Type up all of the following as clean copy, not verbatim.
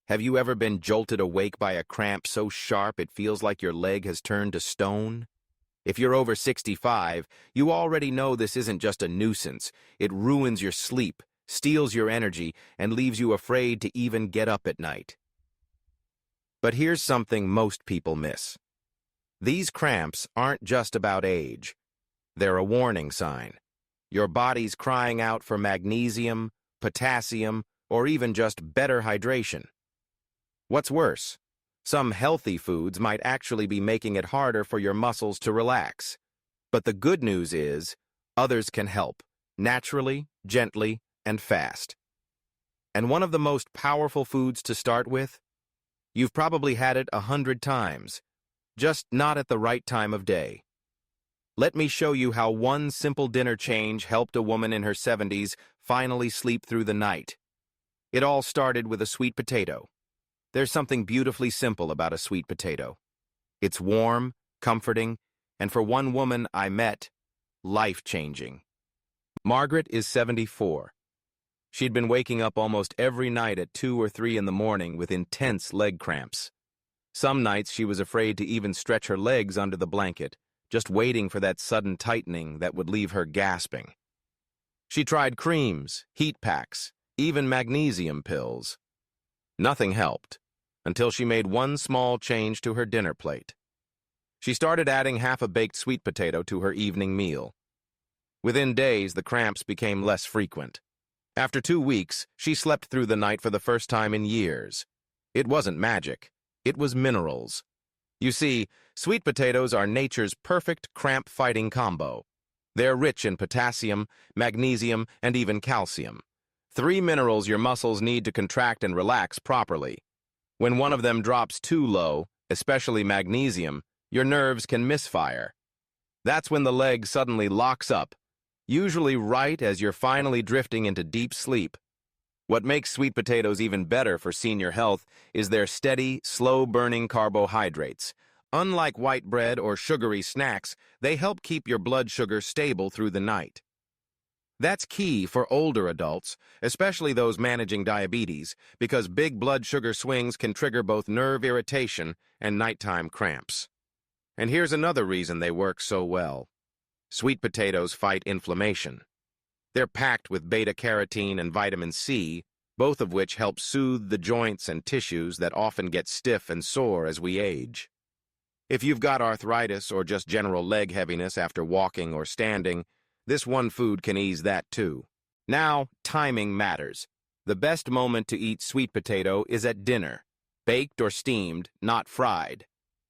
Have you ever been jolted awake by a cramp so sharp it feels like your leg has turned to stone? If you're over 65, you already know this isn't just a nuisance. It ruins your sleep, steals your energy, and leaves you afraid to even get up at night. But here's something most people miss. These cramps aren't just about age. They're a warning sign. Your body's crying out for magnesium, potassium, or even just better hydration. What's worse, some healthy foods might actually be making it harder for your muscles to relax. But the good news is, others can help, naturally, gently, and fast. And one of the most powerful foods to start with? You've probably had it 100 times, just not at the right time of day. Let me show you how one simple dinner change helped a woman in her 70s finally sleep through the night. It all started with a sweet potato. There's something beautifully simple about a sweet potato. It's warm, comforting, and for one woman I met, life-changing. Margaret is 74. She'd been waking up almost every night at 2 or 3 in the morning with intense leg cramps. Some nights she was afraid to even stretch her legs under the blanket, just waiting for that sudden tightening that would leave her gasping. She tried creams, heat packs, even magnesium pills. Nothing helped, until she made one small change to her dinner plate. She started adding half a baked sweet potato to her evening meal. Within days, the cramps became less frequent. After 2 weeks, she slept through the night for the first time in years. It wasn't magic. It was minerals. You see, sweet potatoes are nature's perfect cramp-fighting combo. They're rich in potassium, magnesium, and even calcium. 3 minerals your muscles need to contract and relax properly. When one of them drops too low, especially magnesium, your nerves can misfire. That's when the leg suddenly locks up, usually right as you're finally drifting into deep sleep. What makes sweet potatoes even better for senior health is their steady, slow-burning carbohydrates. Unlike white bread or sugary snacks, they help keep your blood sugar stable through the night. That's key for older adults, especially those managing diabetes, because big blood sugar swings can trigger both nerve irritation and nighttime cramps. And here's another reason they work so well. Sweet potatoes fight inflammation. They're packed with beta-carotene and vitamin C, both of which help soothe the joints and tissues that often get stiff and sore as we age. If you've got arthritis or just general leg heaviness after walking or standing, this one food can ease that too. Now, timing matters. The best moment to eat sweet potato is at dinner, baked or steamed, not fried.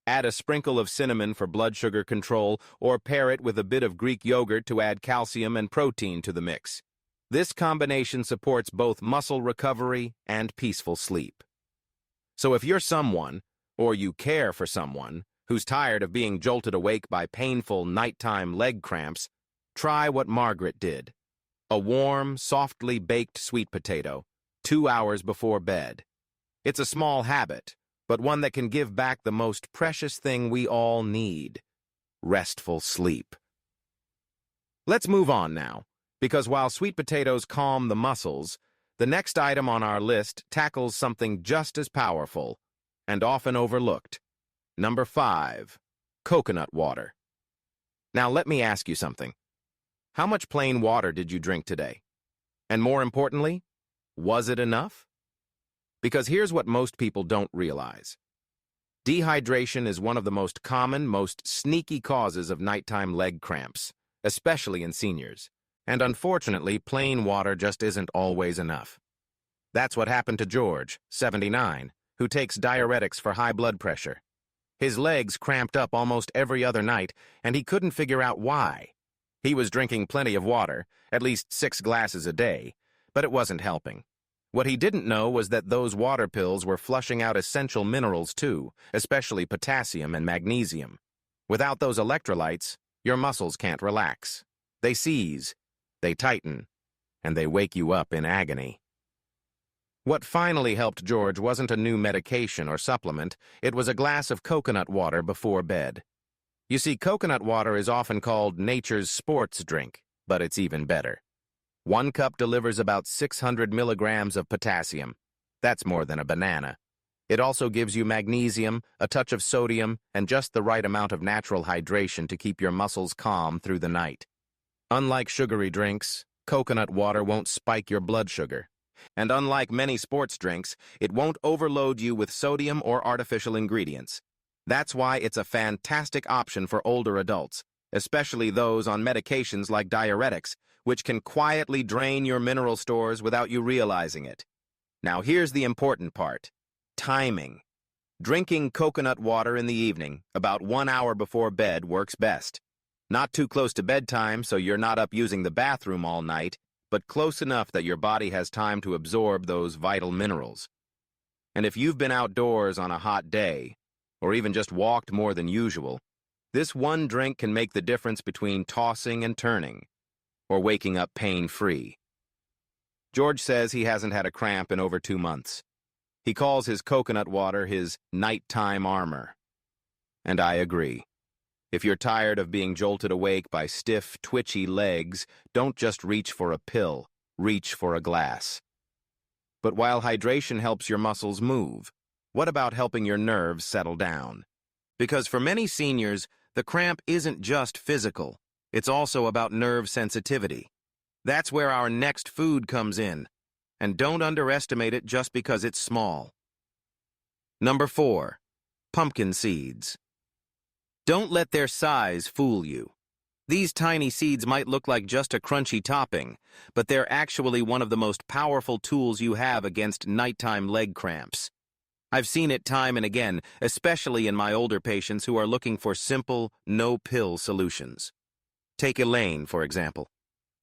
Add a sprinkle of cinnamon for blood sugar control, or pair it with a bit of Greek yogurt to add calcium and protein to the mix. This combination supports both muscle recovery and peaceful sleep. So if you're someone, or you care for someone, who's tired of being jolted awake by painful nighttime leg cramps, try what Margaret did. A warm, softly baked sweet potato, 2 hours before bed. It's a small habit, but one that can give back the most precious thing we all need: restful sleep. Let's move on now, because while sweet potatoes calm the muscles, the next item on our list tackles something just as powerful and often overlooked. Number 5, coconut water. Now let me ask you something. How much plain water did you drink today? And more importantly, was it enough? Because here's what most people don't realize. Dehydration is one of the most common, most sneaky causes of nighttime leg cramps, especially in seniors. And unfortunately, plain water just isn't always enough. That's what happened to George, 79, who takes diuretics for high blood pressure. His legs cramped up almost every other night, and he couldn't figure out why. He was drinking plenty of water, at least 6 glasses a day, but it wasn't helping. What he didn't know was that those water pills were flushing out essential minerals too, especially potassium and magnesium. Without those electrolytes, your muscles can't relax. They seize, they tighten, and they wake you up in agony. What finally helped George wasn't a new medication or supplement, it was a glass of coconut water before bed. You see, coconut water is often called nature's sports drink, but it's even better. 1 cup delivers about 600 milligrams of potassium. That's more than a banana. It also gives you magnesium, a touch of sodium, and just the right amount of natural hydration to keep your muscles calm through the night. Unlike sugary drinks, coconut water won't spike your blood sugar. And unlike many sports drinks, it won't overload you with sodium or artificial ingredients. That's why it's a fantastic option for older adults, especially those on medications like diuretics, which can quietly drain your mineral stores without you realizing it. Now here's the important part. Timing. Drinking coconut water in the evening, about 1 hour before bed, works best. Not too close to bedtime so you're not up using the bathroom all night, but close enough that your body has time to absorb those vital minerals. And if you've been outdoors on a hot day, or even just walked more than usual, this one drink can make the difference between tossing and turning, or waking up pain-free. George says he hasn't had a cramp in over 2 months. He calls his coconut water his nighttime armor. And I agree. If you're tired of being jolted awake by stiff, twitchy legs, don't just reach for a pill, reach for a glass. But while hydration helps your muscles move, what about helping your nerves settle down? Because for many seniors, the cramp isn't just physical, it's also about nerve sensitivity. That's where our next food comes in. And don't underestimate it just because it's small. Number 4, pumpkin seeds. Don't let their size fool you. These tiny seeds might look like just a crunchy topping, but they're actually one of the most powerful tools you have against nighttime leg cramps. I've seen it time and again, especially in my older patients who are looking for simple, no-pill solutions. Take Elaine, for example.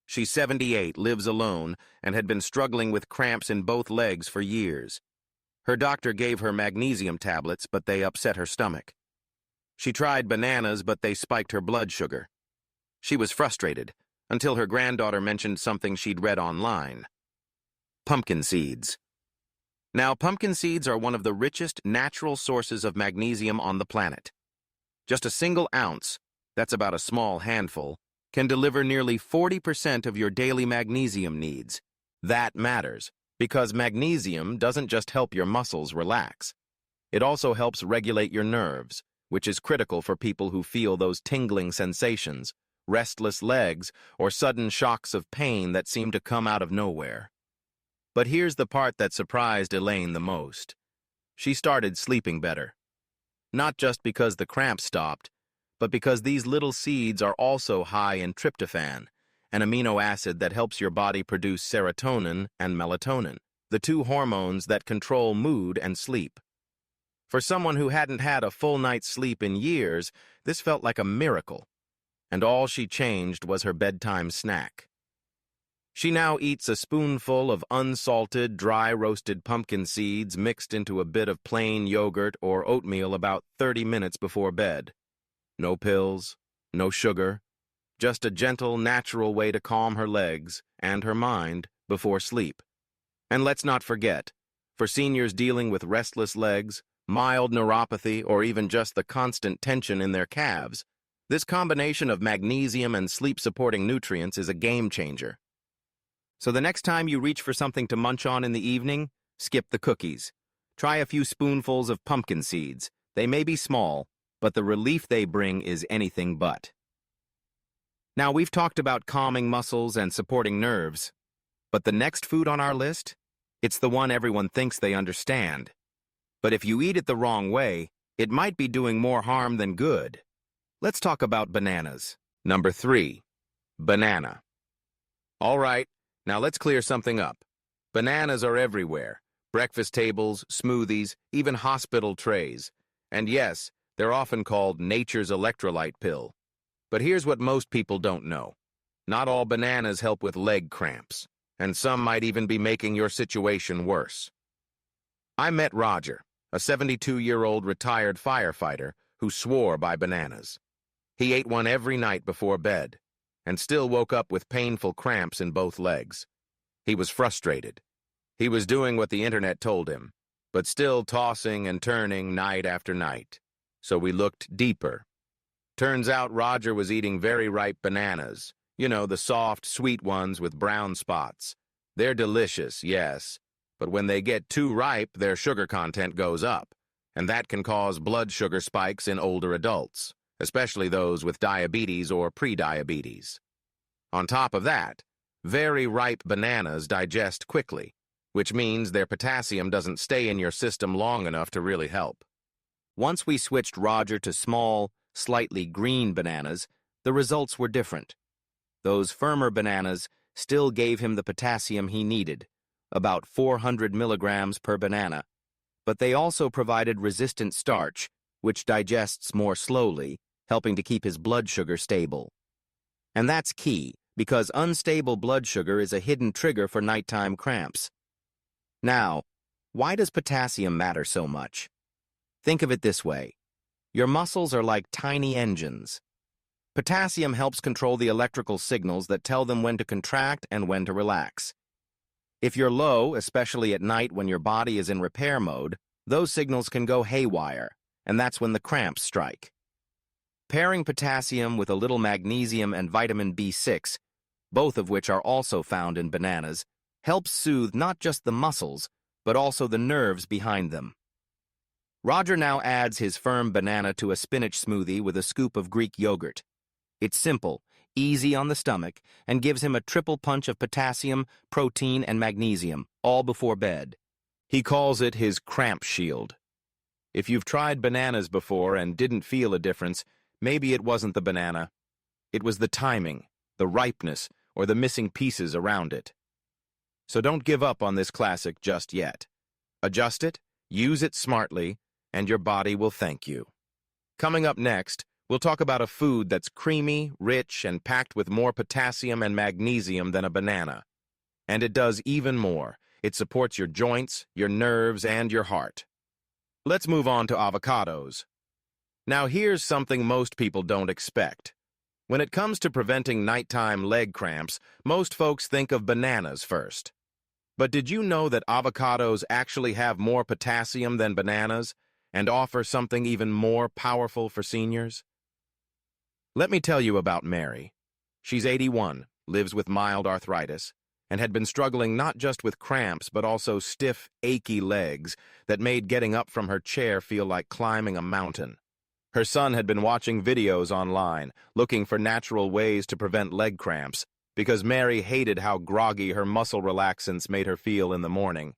She's 78, lives alone, and had been struggling with cramps in both legs for years. Her doctor gave her magnesium tablets, but they upset her stomach. She tried bananas, but they spiked her blood sugar. She was frustrated, until her granddaughter mentioned something she'd read online. Pumpkin seeds. Now, pumpkin seeds are one of the richest natural sources of magnesium on the planet. Just a single ounce, that's about a small handful, can deliver nearly 40% of your daily magnesium needs. That matters, because magnesium doesn't just help your muscles relax. It also helps regulate your nerves, which is critical for people who feel those tingling sensations, restless legs, or sudden shocks of pain that seem to come out of nowhere. But here's the part that surprised Elaine the most. She started sleeping better. Not just because the cramps stopped, but because these little seeds are also high in tryptophan, an amino acid that helps your body produce serotonin and melatonin, the two hormones that control mood and sleep. For someone who hadn't had a full night's sleep in years, this felt like a miracle, and all she changed was her bedtime snack. She now eats a spoonful of unsalted, dry-roasted pumpkin seeds mixed into a bit of plain yogurt or oatmeal about 30 minutes before bed. No pills, no sugar, just a gentle, natural way to calm her legs and her mind before sleep. And let's not forget, for seniors dealing with restless legs, mild neuropathy, or even just the constant tension in their calves, this combination of magnesium and sleep-supporting nutrients is a game changer. So the next time you reach for something to munch on in the evening, skip the cookies. Try a few spoonfuls of pumpkin seeds. They may be small, but the relief they bring is anything but. Now, we've talked about calming muscles and supporting nerves, but the next food on our list, it's the one everyone thinks they understand. But if you eat it the wrong way, it might be doing more harm than good. Let's talk about bananas. Number 3, banana. All right, now let's clear something up. Bananas are everywhere. Breakfast tables, smoothies, even hospital trays. And yes, they're often called nature's electrolyte pill. But here's what most people don't know. Not all bananas help with leg cramps, and some might even be making your situation worse. I met Roger, a 72-year-old retired firefighter who swore by bananas. He ate one every night before bed, and still woke up with painful cramps in both legs. He was frustrated. He was doing what the internet told him, but still tossing and turning night after night. So we looked deeper. Turns out Roger was eating very ripe bananas. You know, the soft, sweet ones with brown spots. They're delicious, yes, But when they get too ripe, their sugar content goes up, and that can cause blood sugar spikes in older adults, especially those with diabetes or prediabetes. On top of that, very ripe bananas digest quickly, which means their potassium doesn't stay in your system long enough to really help. Once we switched Roger to small, slightly green bananas, the results were different. Those firmer bananas still gave him the potassium he needed, about 400 milligrams per banana, but they also provided resistant starch, which digests more slowly, helping to keep his blood sugar stable. And that's key, because unstable blood sugar is a hidden trigger for nighttime cramps. Now, why does potassium matter so much? Think of it this way. Your muscles are like tiny engines. Potassium helps control the electrical signals that tell them when to contract and when to relax. If you're low, especially at night when your body is in repair mode, those signals can go haywire, and that's when the cramps strike. Pairing potassium with a little magnesium and vitamin B6, both of which are also found in bananas, helps soothe not just the muscles, but also the nerves behind them. Roger now adds his firm banana to a spinach smoothie with a scoop of Greek yogurt. It's simple, easy on the stomach, and gives him a triple punch of potassium, protein, and magnesium, all before bed. He calls it his cramp shield. If you've tried bananas before and didn't feel a difference, maybe it wasn't the banana. It was the timing, the ripeness, or the missing pieces around it. So don't give up on this classic just yet. Adjust it, use it smartly, and your body will thank you. Coming up next, we'll talk about a food that's creamy, rich, and packed with more potassium and magnesium than a banana. And it does even more. It supports your joints, your nerves, and your heart. Let's move on to avocados. Now here's something most people don't expect. When it comes to preventing nighttime leg cramps, most folks think of bananas first. But did you know that avocados actually have more potassium than bananas and offer something even more powerful for seniors? Let me tell you about Mary. She's 81, lives with mild arthritis, and had been struggling not just with cramps but also stiff, achy legs that made getting up from her chair feel like climbing a mountain. Her son had been watching videos online, looking for natural ways to prevent leg cramps, because Mary hated how groggy her muscle relaxants made her feel in the morning.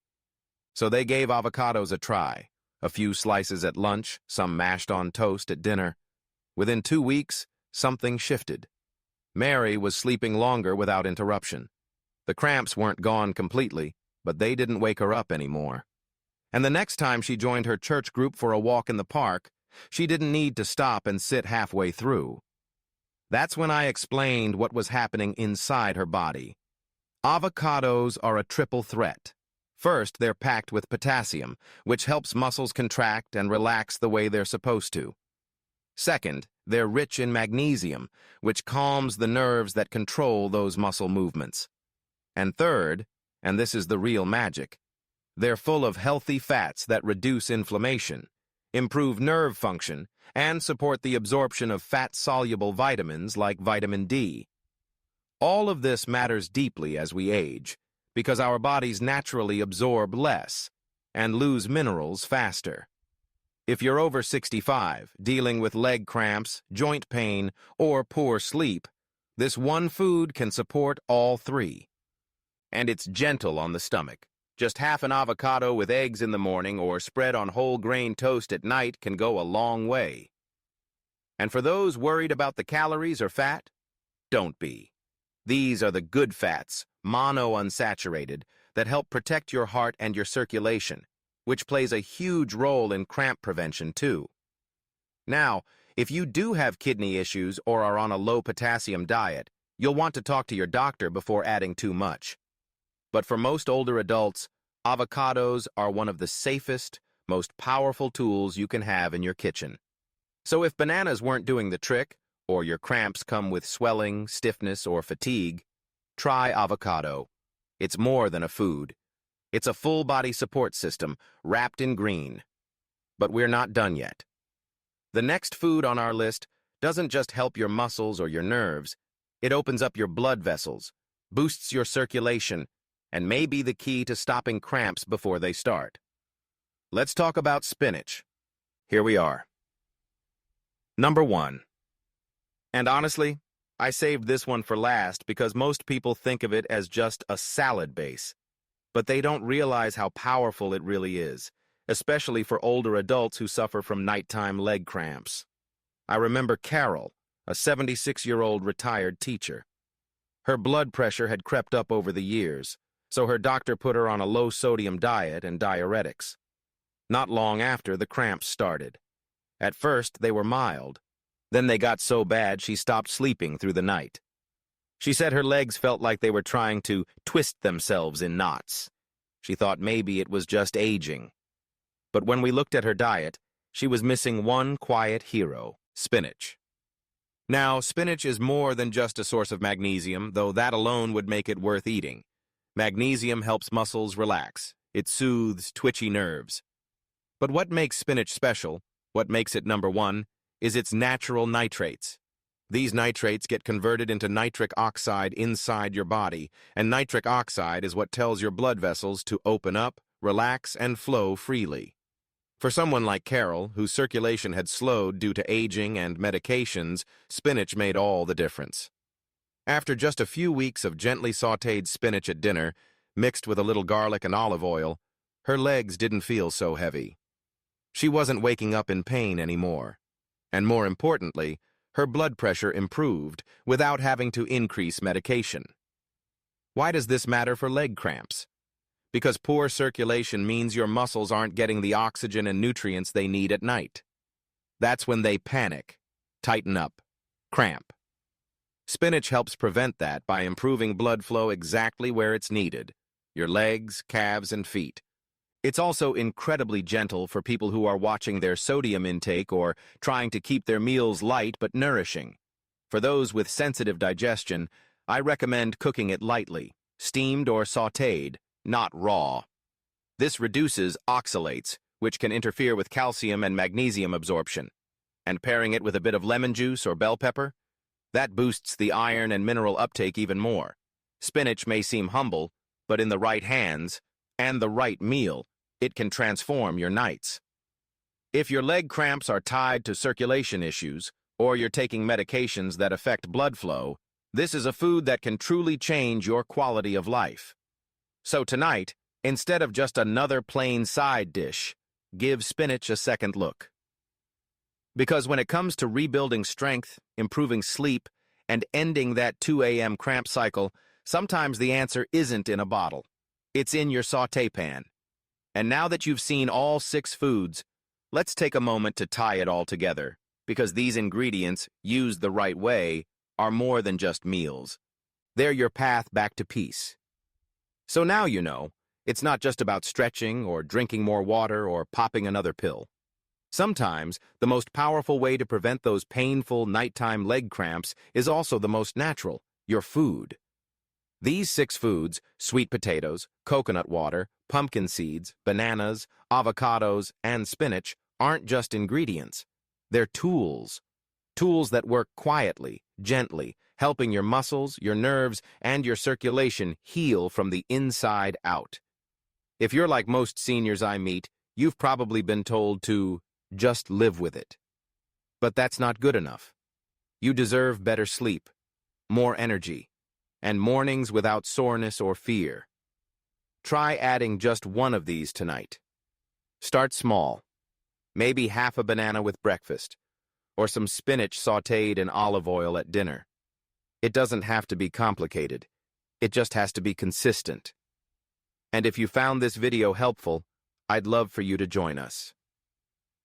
So they gave avocados a try, a few slices at lunch, some mashed on toast at dinner. Within 2 weeks, something shifted. Mary was sleeping longer without interruption. The cramps weren't gone completely, but they didn't wake her up anymore. And the next time she joined her church group for a walk in the park, she didn't need to stop and sit halfway through. That's when I explained what was happening inside her body. Avocados are a triple threat. First, they're packed with potassium, which helps muscles contract and relax the way they're supposed to. Second, they're rich in magnesium, which calms the nerves that control those muscle movements. And third, and this is the real magic, they're full of healthy fats that reduce inflammation, improve nerve function, and support the absorption of fat-soluble vitamins like vitamin D. All of this matters deeply as we age, because our bodies naturally absorb less and lose minerals faster. If you're over 65, dealing with leg cramps, joint pain, or poor sleep, this one food can support all three. And it's gentle on the stomach. Just half an avocado with eggs in the morning or spread on whole grain toast at night can go a long way. And for those worried about the calories or fat, don't be. These are the good fats, monounsaturated, that help protect your heart and your circulation, which plays a huge role in cramp prevention too. Now, if you do have kidney issues or are on a low potassium diet, you'll want to talk to your doctor before adding too much. But for most older adults, avocados are one of the safest, most powerful tools you can have in your kitchen. So if bananas weren't doing the trick, or your cramps come with swelling, stiffness, or fatigue, try avocado. It's more than a food. It's a full-body support system wrapped in green. But we're not done yet. The next food on our list doesn't just help your muscles or your nerves. It opens up your blood vessels, boosts your circulation, and may be the key to stopping cramps before they start. Let's talk about spinach. Here we are. Number 1. And honestly, I saved this one for last because most people think of it as just a salad base. But they don't realize how powerful it really is, especially for older adults who suffer from nighttime leg cramps. I remember Carol, a 76-year-old retired teacher. Her blood pressure had crept up over the years, so her doctor put her on a low-sodium diet and diuretics. Not long after, the cramps started. At first, they were mild. Then they got so bad she stopped sleeping through the night. She said her legs felt like they were trying to twist themselves in knots. She thought maybe it was just aging. But when we looked at her diet, she was missing one quiet hero: spinach. Now, spinach is more than just a source of magnesium, though that alone would make it worth eating. Magnesium helps muscles relax. It soothes twitchy nerves. But what makes spinach special, what makes it number 1, is its natural nitrates. These nitrates get converted into nitric oxide inside your body, and nitric oxide is what tells your blood vessels to open up, relax, and flow freely. For someone like Carol, whose circulation had slowed due to aging and medications, spinach made all the difference. After just a few weeks of gently sautéed spinach at dinner, mixed with a little garlic and olive oil, her legs didn't feel so heavy. She wasn't waking up in pain anymore. And more importantly, her blood pressure improved without having to increase medication. Why does this matter for leg cramps? Because poor circulation means your muscles aren't getting the oxygen and nutrients they need at night. That's when they panic, tighten up, cramp. Spinach helps prevent that by improving blood flow exactly where it's needed: your legs, calves, and feet. It's also incredibly gentle for people who are watching their sodium intake or trying to keep their meals light but nourishing. For those with sensitive digestion, I recommend cooking it lightly, steamed or sautéed, not raw. This reduces oxalates, which can interfere with calcium and magnesium absorption. And pairing it with a bit of lemon juice or bell pepper, that boosts the iron and mineral uptake even more. Spinach may seem humble, but in the right hands and the right meal, it can transform your nights. If your leg cramps are tied to circulation issues, or you're taking medications that affect blood flow, this is a food that can truly change your quality of life. So tonight, instead of just another plain side dish, give spinach a second look. Because when it comes to rebuilding strength, improving sleep, and ending that 2 a.m. cramp cycle, sometimes the answer isn't in a bottle. It's in your sauté pan. And now that you've seen all 6 foods, let's take a moment to tie it all together, because these ingredients, used the right way, are more than just meals. They're your path back to peace. So now you know, it's not just about stretching or drinking more water or popping another pill. Sometimes, the most powerful way to prevent those painful nighttime leg cramps is also the most natural: your food. These 6 foods, sweet potatoes, coconut water, pumpkin seeds, bananas, avocados, and spinach, aren't just ingredients. They're tools. Tools that work quietly, gently, helping your muscles, your nerves, and your circulation heal from the inside out. If you're like most seniors I meet, you've probably been told to just live with it. But that's not good enough. You deserve better sleep, more energy, and mornings without soreness or fear. Try adding just one of these tonight. Start small. Maybe half a banana with breakfast, or some spinach sautéed in olive oil at dinner. It doesn't have to be complicated. It just has to be consistent. And if you found this video helpful, I'd love for you to join us.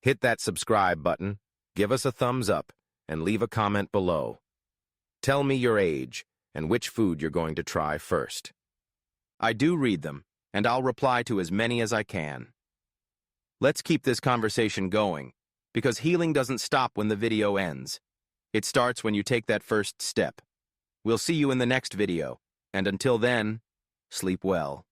Hit that subscribe button, give us a thumbs up, and leave a comment below. Tell me your age and which food you're going to try first. I do read them, and I'll reply to as many as I can. Let's keep this conversation going, because healing doesn't stop when the video ends. It starts when you take that first step. We'll see you in the next video, and until then, sleep well.